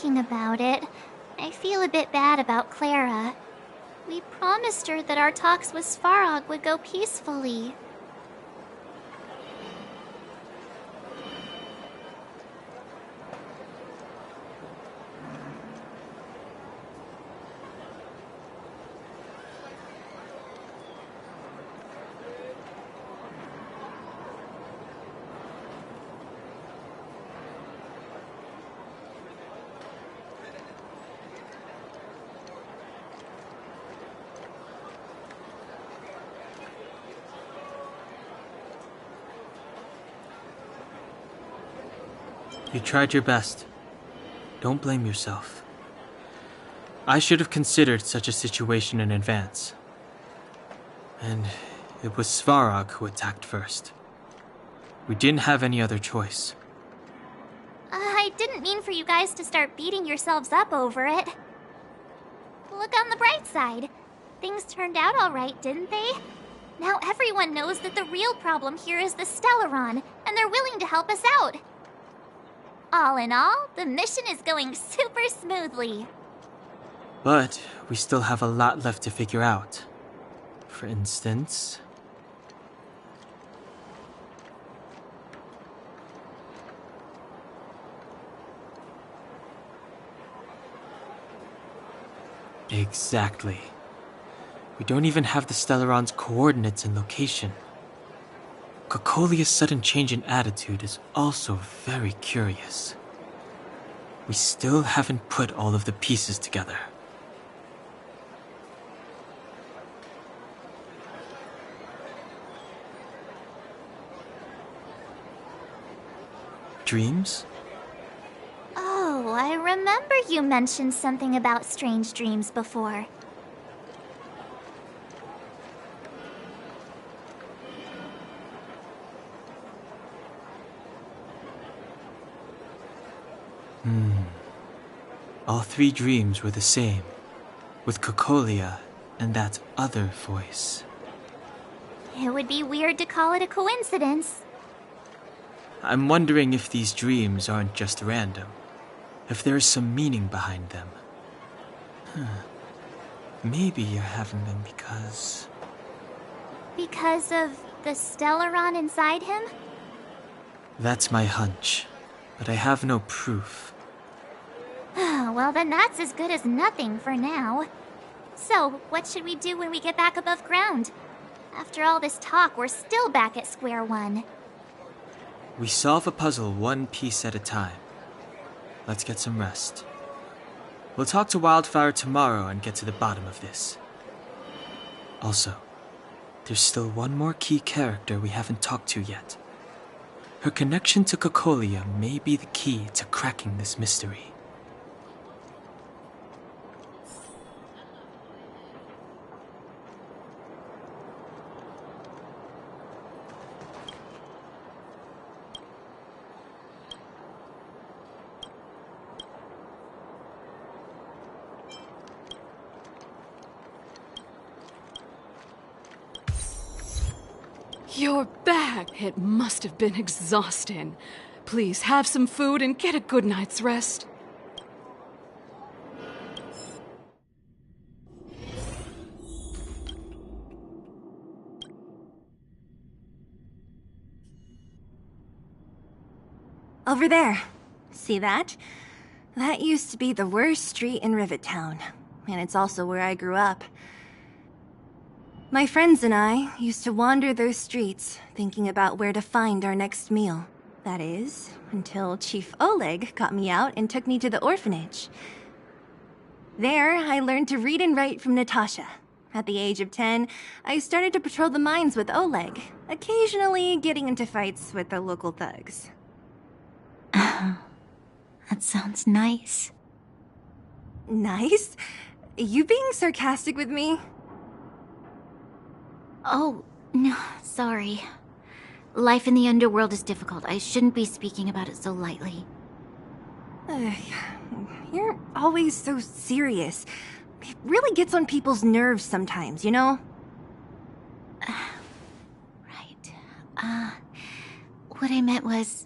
thinking about it, I feel a bit bad about Clara. We promised her that our talks with Svarog would go peacefully. You tried your best. Don't blame yourself. I should have considered such a situation in advance. And it was Svarog who attacked first. We didn't have any other choice. I didn't mean for you guys to start beating yourselves up over it. Look on the bright side. Things turned out alright, didn't they? Now everyone knows that the real problem here is the Stellaron, and they're willing to help us out. All in all, the mission is going super smoothly. But we still have a lot left to figure out. For instance... Exactly. We don't even have the Stellaron's coordinates and location. Cocolia's sudden change in attitude is also very curious. We still haven't put all of the pieces together. Dreams? Oh, I remember you mentioned something about strange dreams before. All three dreams were the same, with Cocolia and that other voice. It would be weird to call it a coincidence. I'm wondering if these dreams aren't just random, if there is some meaning behind them. Maybe you're having them because... Because of the Stellaron inside him? That's my hunch, but I have no proof. Well, then that's as good as nothing for now. So, what should we do when we get back above ground? After all this talk, we're still back at square one. We solve a puzzle one piece at a time. Let's get some rest. We'll talk to Wildfire tomorrow and get to the bottom of this. Also, there's still one more key character we haven't talked to yet. Her connection to Cocolia may be the key to cracking this mystery. You're back! It must have been exhausting. Please have some food and get a good night's rest. Over there. See that? That used to be the worst street in Rivet Town. And it's also where I grew up. My friends and I used to wander those streets, thinking about where to find our next meal. That is, until Chief Oleg got me out and took me to the orphanage. There, I learned to read and write from Natasha. At the age of 10, I started to patrol the mines with Oleg, occasionally getting into fights with the local thugs. That sounds nice. Nice? You being sarcastic with me? Oh, no, sorry. Life in the underworld is difficult. I shouldn't be speaking about it so lightly. You're always so serious. It really gets on people's nerves sometimes, you know? Right. What I meant was...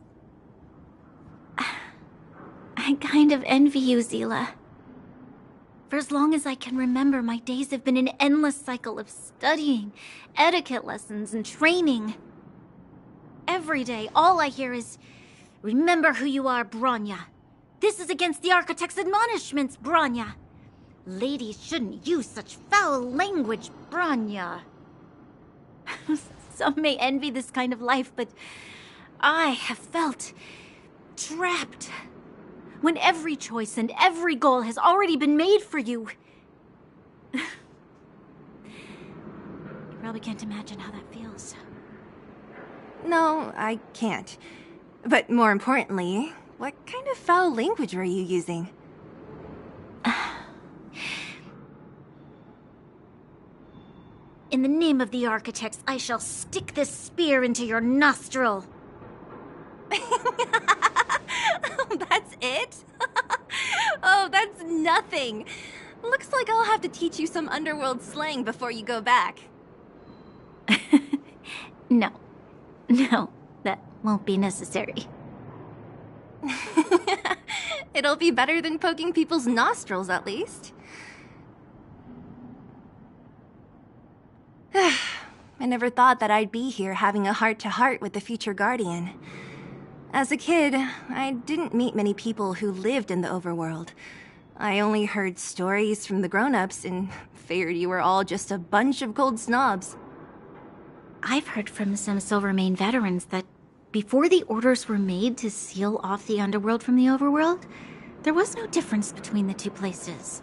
I I kind of envy you, Zila. For as long as I can remember, my days have been an endless cycle of studying, etiquette lessons, and training. Every day, all I hear is, "Remember who you are, Bronya. This is against the Architect's admonishments, Bronya. Ladies shouldn't use such foul language, Bronya." Some may envy this kind of life, but I have felt trapped. When every choice and every goal has already been made for you. You probably can't imagine how that feels. No, I can't. But more importantly, what kind of foul language were you using? In the name of the Architects, I shall stick this spear into your nostril. That's it? Oh, that's nothing. Looks like I'll have to teach you some underworld slang before you go back. No, that won't be necessary. It'll be better than poking people's nostrils, at least. I never thought that I'd be here having a heart-to-heart with the future Guardian. As a kid, I didn't meet many people who lived in the overworld. I only heard stories from the grown-ups and figured you were all just a bunch of cold snobs. I've heard from some Silvermane veterans that before the orders were made to seal off the underworld from the overworld, there was no difference between the two places.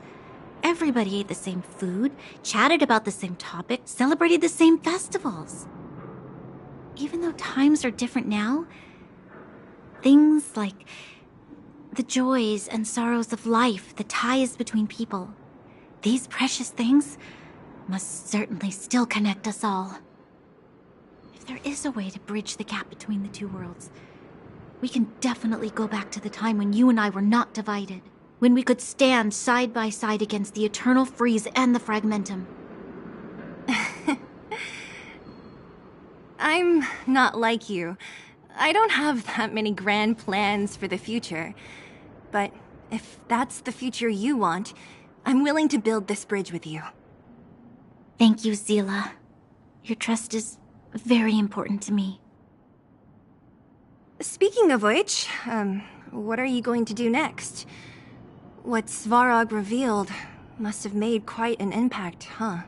Everybody ate the same food, chatted about the same topics, celebrated the same festivals. Even though times are different now, things like the joys and sorrows of life, the ties between people, these precious things must certainly still connect us all. If there is a way to bridge the gap between the two worlds, we can definitely go back to the time when you and I were not divided, when we could stand side by side against the Eternal Freeze and the Fragmentum. I'm not like you. I don't have that many grand plans for the future. But if that's the future you want, I'm willing to build this bridge with you. Thank you, Zila. Your trust is very important to me. Speaking of which, what are you going to do next? What Svarog revealed must have made quite an impact, huh?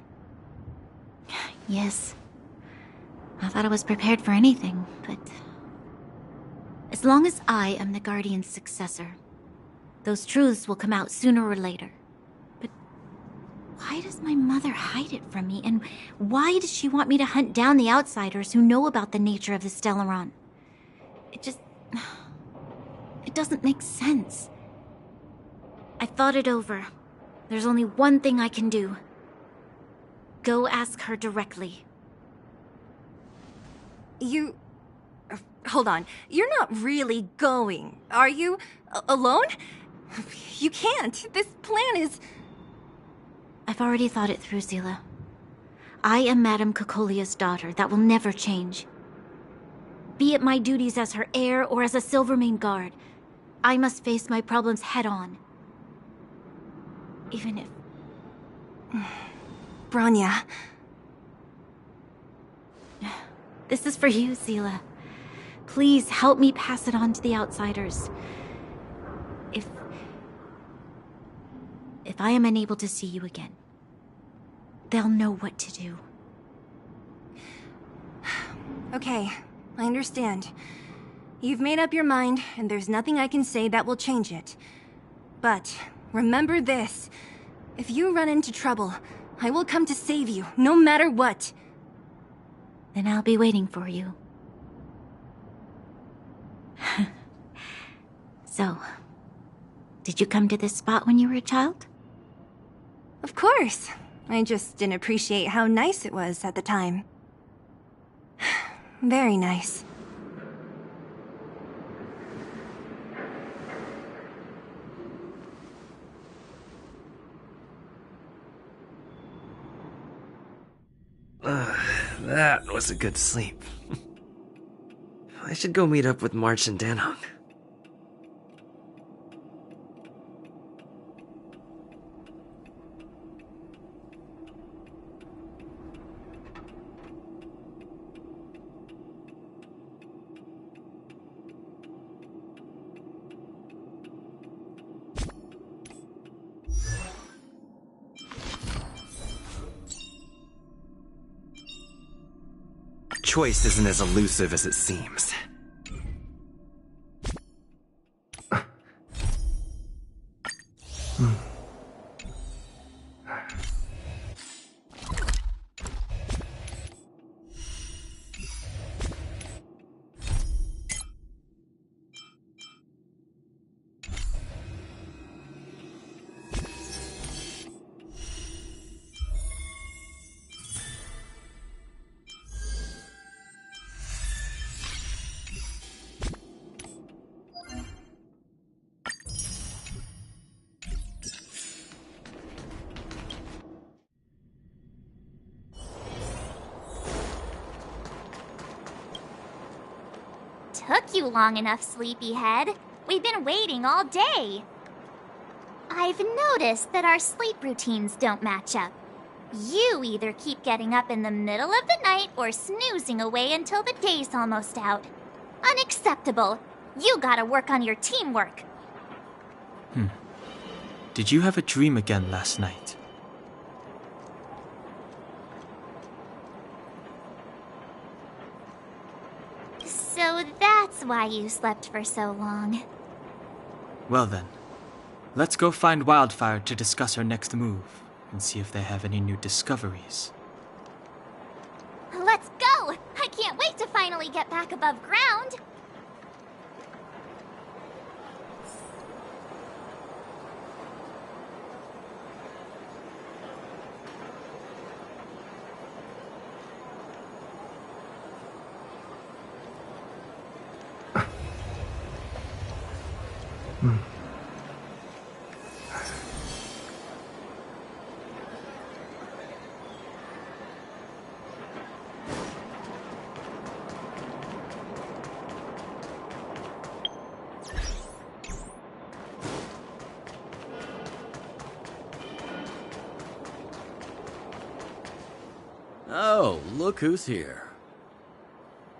Yes. I thought I was prepared for anything, but as long as I am the Guardian's successor, those truths will come out sooner or later. But why does my mother hide it from me? And why does she want me to hunt down the outsiders who know about the nature of the Stellaron? It doesn't make sense. I thought it over. There's only one thing I can do. Go ask her directly. Hold on. You're not really going, are you? Alone? You can't. This plan is... I've already thought it through, Zila. I am Madame Cocolia's daughter. That will never change. Be it my duties as her heir or as a Silvermane guard, I must face my problems head-on. Even if... Bronya. This is for you, Zila. Please help me pass it on to the outsiders. If I am unable to see you again, they'll know what to do. Okay, I understand. You've made up your mind, and there's nothing I can say that will change it. But remember this. If you run into trouble, I will come to save you, no matter what. Then I'll be waiting for you. So, did you come to this spot when you were a child? Of course. I just didn't appreciate how nice it was at the time. Very nice. That was a good sleep. I should go meet up with March and Danhong. choice isn't as elusive as it seems. Took you long enough, sleepyhead. We've been waiting all day. I've noticed that our sleep routines don't match up. You either keep getting up in the middle of the night or snoozing away until the day's almost out. Unacceptable. You gotta work on your teamwork. Did you have a dream again last night? So that's why you slept for so long. Well then, let's go find Wildfire to discuss our next move and see if they have any new discoveries. Let's go! I can't wait to finally get back above ground. Oh, look who's here.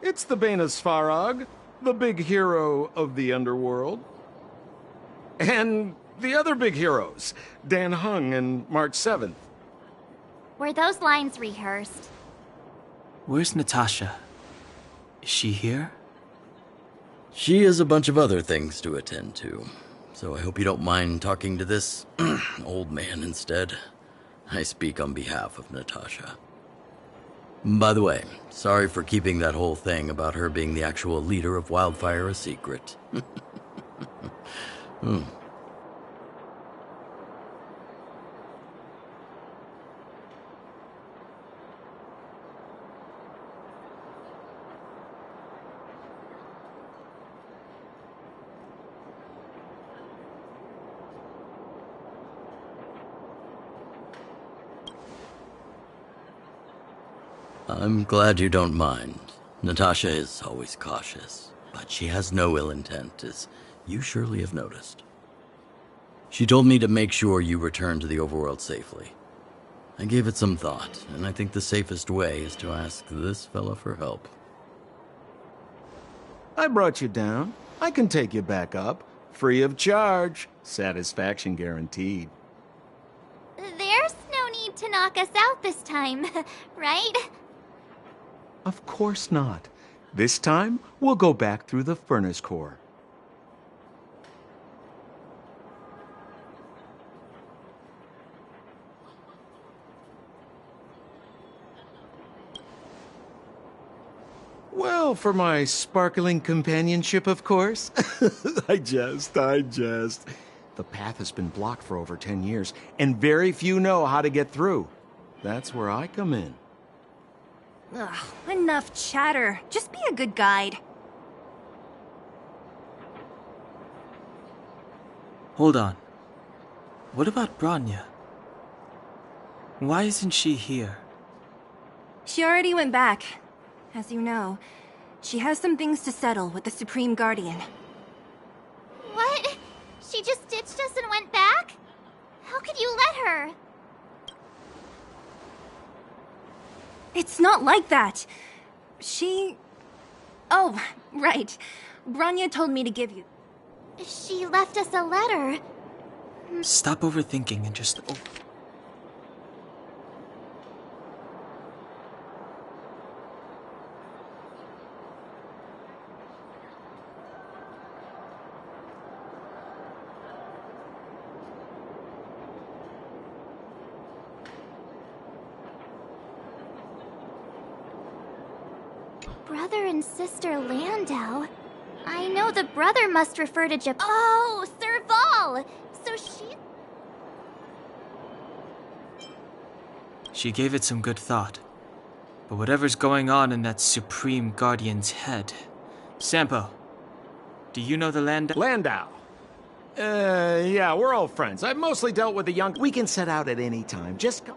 It's the Banus Farag, the big hero of the underworld. And the other big heroes, Dan Hung and March 7th. Were those lines rehearsed? Where's Natasha? Is she here? She has a bunch of other things to attend to, so I hope you don't mind talking to this old man instead. I speak on behalf of Natasha. By the way, sorry for keeping that whole thing about her being the actual leader of Wildfire a secret. I'm glad you don't mind. Natasha is always cautious, but she has no ill intent, as you surely have noticed. She told me to make sure you return to the overworld safely. I gave it some thought, and I think the safest way is to ask this fella for help. I brought you down. I can take you back up. Free of charge. Satisfaction guaranteed. There's no need to knock us out this time, right? Of course not. This time, we'll go back through the furnace core. Well, for my sparkling companionship, of course. I jest. The path has been blocked for over 10 years, and very few know how to get through. That's where I come in. Ugh, enough chatter. Just be a good guide. Hold on. What about Branya? Why isn't she here? She already went back. As you know, she has some things to settle with the Supreme Guardian. What? She just ditched us and went back? How could you let her? It's not like that. Oh, right. Branya told me to give you. She left us a letter. Stop overthinking and just... Oh. Brother and sister Landau? I know the brother must refer to Japan. Oh, Serval! So She gave it some good thought. But whatever's going on in that Supreme Guardian's head... Sampo, do you know the Landau. Yeah, we're old friends. I've mostly dealt with the young... We can set out at any time. Just go...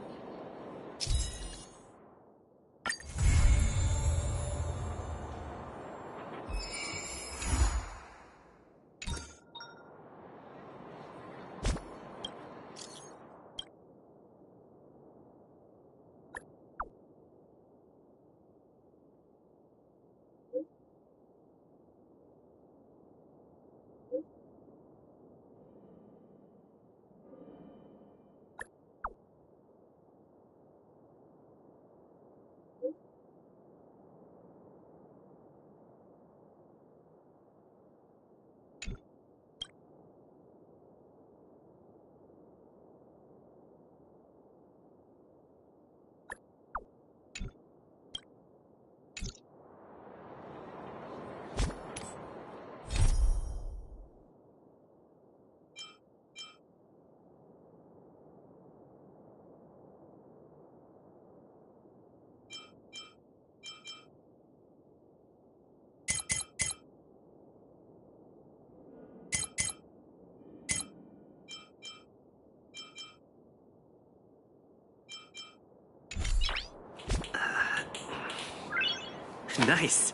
Nice.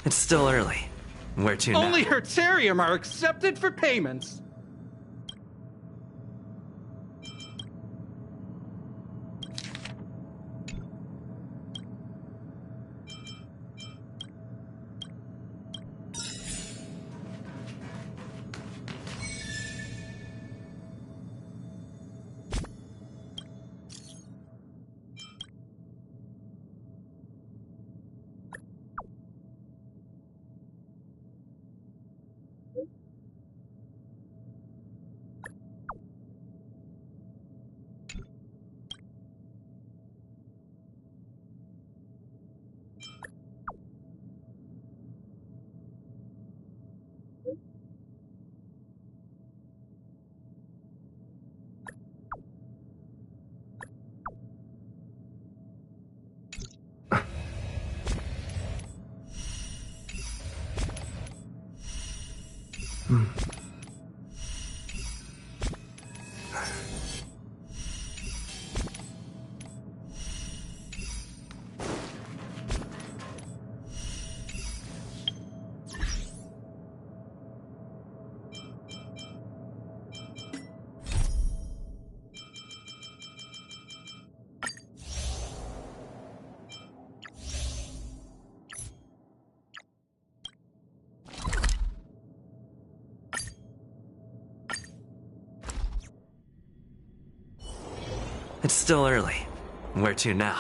It's still early. Where to now? Only Hertarium are accepted for payments. It's still early. Where to now?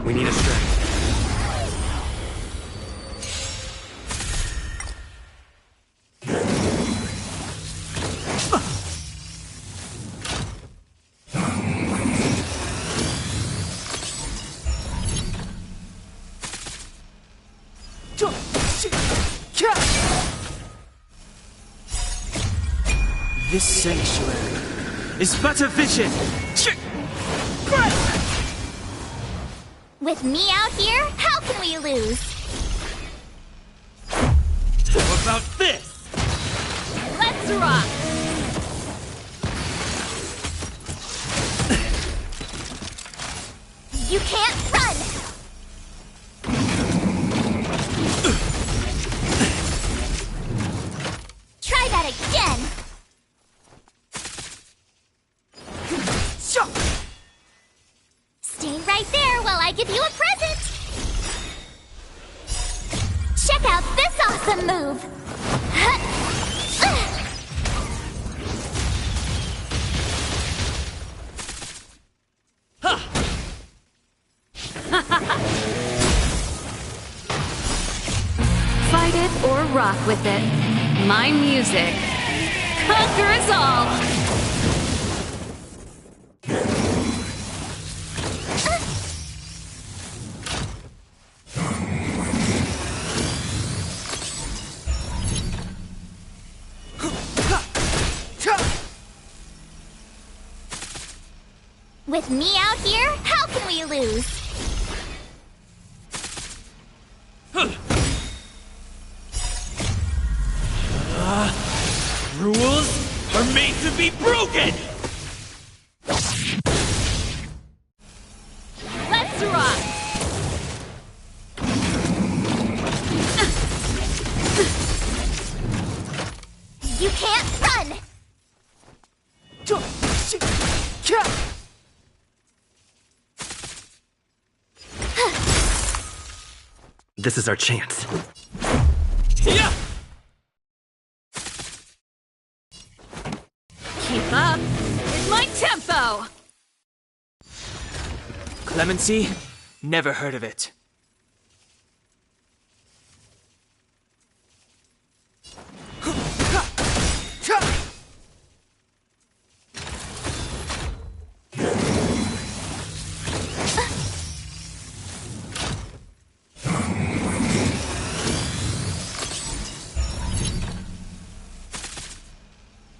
We need a strategy. This sanctuary is but a vision. With me out here, how can we lose? How about this? Let's rock! You can't run! Try that again! Stay right there while I give you a present! Check out this awesome move! Fight it or rock with it. My music conquers all! With me out here, how can we lose? Rules are made to be broken! Let's rock! You can't run! This is our chance. Yeah! Keep up with my tempo! Clemency? Never heard of it.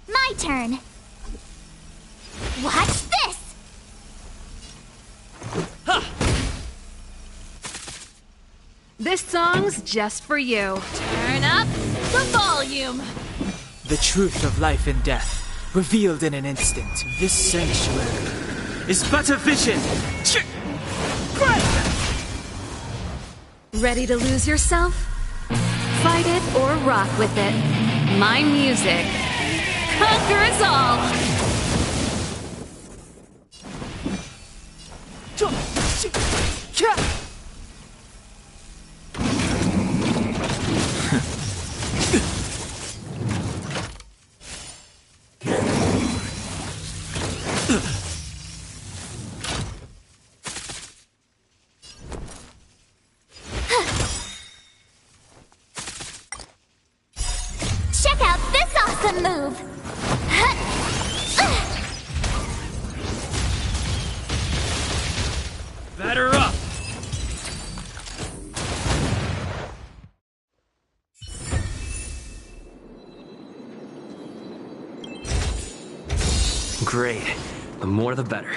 My turn. Watch this! This song's just for you. Turn up the volume! The truth of life and death, revealed in an instant. This sanctuary is but a vision. Ready to lose yourself? Fight it or rock with it. My music conquers all! Check out this awesome move! Batter up! Great. The more the better.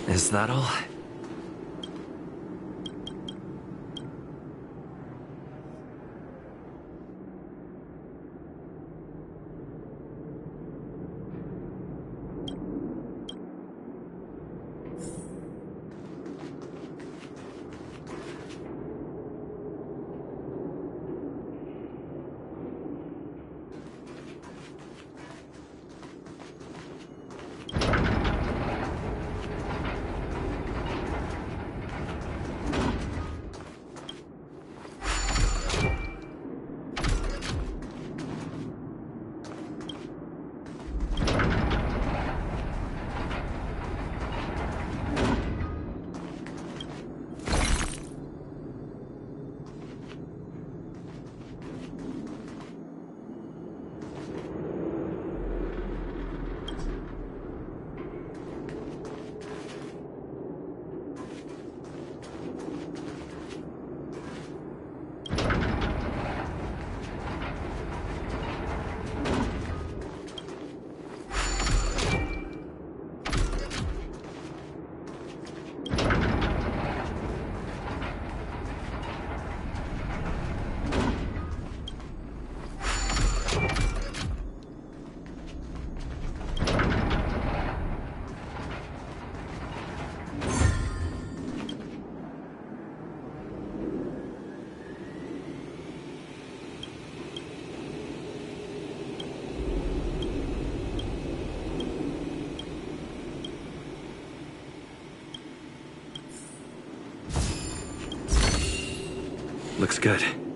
Is that all? Looks good.